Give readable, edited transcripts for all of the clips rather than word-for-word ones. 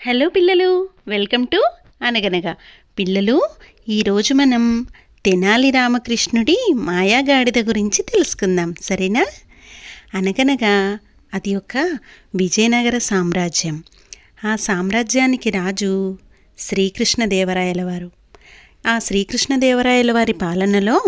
Hello పిల్లలు, welcome to అనగనగా. పిల్లలు, ఈరోజు మనం తెనాలి రామకృష్ణుడి మాయాగాడిద గురించి తెలుసుకుందాం, సరేనా? అనగనగా అది ఒక విజయనగర సామ్రాజ్యం. ఆ సామ్రాజ్యానికి రాజు శ్రీకృష్ణదేవరాయల వారు. ఆ శ్రీకృష్ణదేవరాయల వారి పాలనలో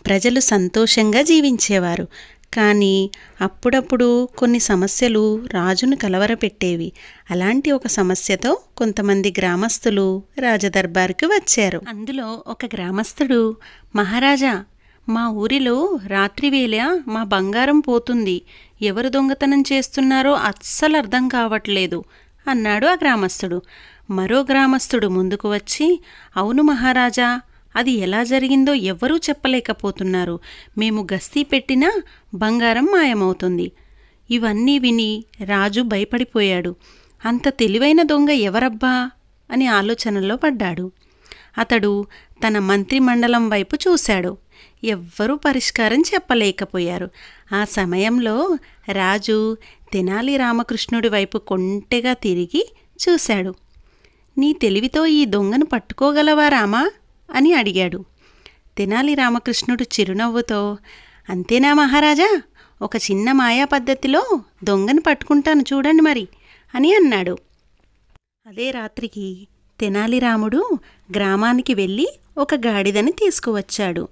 ప్రజలు సంతోషంగా జీవించేవారు. కానీ అప్పుడప్పుడు కొన్ని సమస్యలు రాజును కలవరపెట్టేవి. అలాంటి ఒక సమస్యతో కొంతమంది గ్రామస్తులు రాజదర్బారుకి వచ్చారు. అందులో ఒక గ్రామస్తుడు, మహారాజా, మా ఊరిలో రాత్రివేళ మా బంగారం పోతుంది, ఎవరు దొంగతనం చేస్తున్నారో అస్సలు అర్థం కావట్లేదు అన్నాడు ఆ గ్రామస్తుడు. మరో గ్రామస్తుడు ముందుకు వచ్చి, అవును మహారాజా, అది ఎలా జరిగిందో ఎవ్వరూ చెప్పలేకపోతున్నారు, మేము గస్తీ పెట్టినా బంగారం మాయమవుతుంది. ఇవన్నీ విని రాజు భయపడిపోయాడు. అంత తెలివైన దొంగ ఎవరబ్బా అని ఆలోచనలో పడ్డాడు. అతడు తన మంత్రిమండలం వైపు చూశాడు. ఎవ్వరూ పరిష్కారం చెప్పలేకపోయారు. ఆ సమయంలో రాజు తెనాలి రామకృష్ణుడి వైపు కొంటెగా తిరిగి చూశాడు. నీ తెలివితో ఈ దొంగను పట్టుకోగలవా రామా అని అడిగాడు. తెనాలి రామకృష్ణుడు చిరునవ్వుతో, అంతేనా మహారాజా, ఒక చిన్న మాయా పద్ధతిలో దొంగను పట్టుకుంటాను చూడండి మరి అని అన్నాడు. అదే రాత్రికి తెనాలి రాముడు గ్రామానికి వెళ్ళి ఒక గాడిదని తీసుకువచ్చాడు.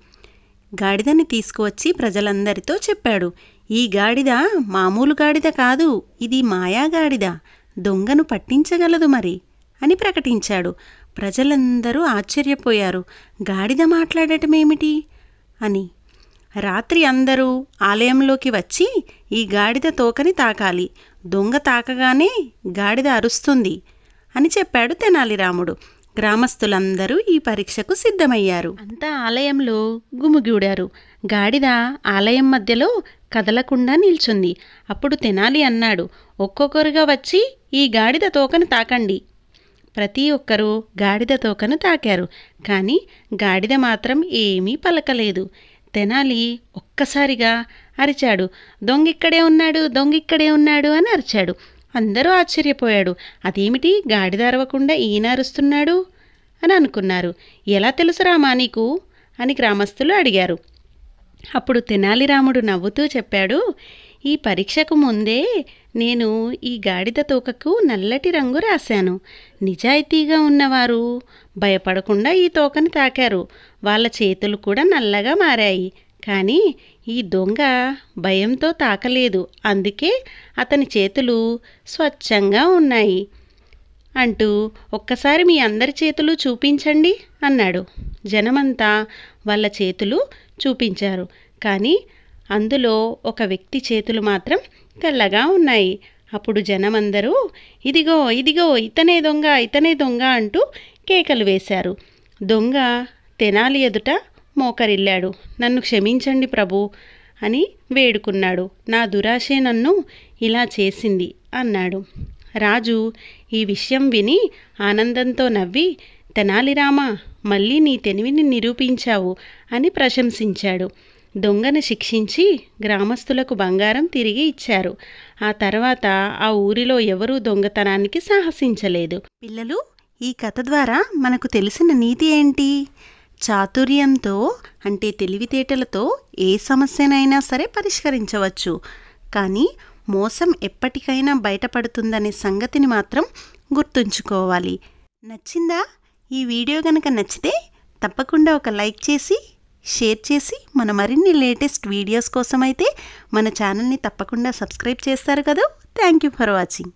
గాడిదని తీసుకువచ్చి ప్రజలందరితో చెప్పాడు, ఈ గాడిద మామూలు గాడిద కాదు, ఇది మాయా గాడిద, దొంగను పట్టించగలదు మరి అని ప్రకటించాడు. ప్రజలందరూ ఆశ్చర్యపోయారు. గాడిద మాట్లాడటమేమిటి అని. రాత్రి అందరూ ఆలయంలోకి వచ్చి ఈ గాడిద తోకని తాకాలి, దొంగ తాకగానే గాడిద అరుస్తుంది అని చెప్పాడు తెనాలి రాముడు. గ్రామస్తులందరూ ఈ పరీక్షకు సిద్ధమయ్యారు. అంతా ఆలయంలో గుమిగూడారు. గాడిద ఆలయం మధ్యలో కదలకుండా నిల్చుంది. అప్పుడు తెనాలి అన్నాడు, ఒక్కొక్కరుగా వచ్చి ఈ గాడిద తోకను తాకండి. ప్రతి ఒక్కరూ గాడిద తోకను తాకారు. కానీ గాడిద మాత్రం ఏమీ పలకలేదు. తెనాలి ఒక్కసారిగా అరిచాడు, దొంగిక్కడే ఉన్నాడు, దొంగిక్కడే ఉన్నాడు అని అరిచాడు. అందరూ ఆశ్చర్యపోయాడు. అదేమిటి, గాడిద అరవకుండా ఈయన అరుస్తున్నాడు అని అనుకున్నారు. ఎలా తెలుసురామా నీకు అని గ్రామస్తులు అడిగారు. అప్పుడు తెనాలి రాముడు నవ్వుతూ చెప్పాడు, ఈ పరీక్షకు ముందే నేను ఈ గాడిద తోకకు నల్లటి రంగు రాశాను. నిజాయితీగా ఉన్నవారు భయపడకుండా ఈ తోకని తాకారు. వాళ్ళ చేతులు కూడా నల్లగా మారాయి. కానీ ఈ దొంగ భయంతో తాకలేదు, అందుకే అతని చేతులు స్వచ్ఛంగా ఉన్నాయి అంటూ ఒక్కసారి మీ అందరి చేతులు చూపించండి అన్నాడు. జనమంతా వాళ్ళ చేతులు చూపించారు. కానీ అందులో ఒక వ్యక్తి చేతులు మాత్రం తెల్లగా ఉన్నాయి. అప్పుడు జనమందరూ ఇదిగో ఇదిగో ఇతనే దొంగ, ఇతనే దొంగ అంటూ కేకలు వేశారు. దొంగ తెనాలి ఎదుట మోకరిల్లాడు. నన్ను క్షమించండి ప్రభు అని వేడుకున్నాడు. నా దురాశే నన్ను ఇలా చేసింది అన్నాడు. రాజు ఈ విషయం విని ఆనందంతో నవ్వి, తెనాలి రామా, మళ్ళీ నీ తెలివిని నిరూపించావు అని ప్రశంసించాడు. దొంగను శిక్షించి గ్రామస్తులకు బంగారం తిరిగి ఇచ్చారు. ఆ తర్వాత ఆ ఊరిలో ఎవరూ దొంగతనానికి సాహసించలేదు. పిల్లలు, ఈ కథ ద్వారా మనకు తెలిసిన నీతి ఏంటి? చాతుర్యంతో అంటే తెలివితేటలతో ఏ సమస్యనైనా సరే పరిష్కరించవచ్చు. కానీ మోసం ఎప్పటికైనా బయటపడుతుందనే సంగతిని మాత్రం గుర్తుంచుకోవాలి. నచ్చిందా? ఈ వీడియో కనుక నచ్చితే తప్పకుండా ఒక లైక్ చేసి షేర్ చేసి మన మరిన్ని లేటెస్ట్ వీడియోస్ కోసం అయితే మన ఛానల్ని తప్పకుండా సబ్స్క్రైబ్ చేస్తారు కదా. Thank you for watching.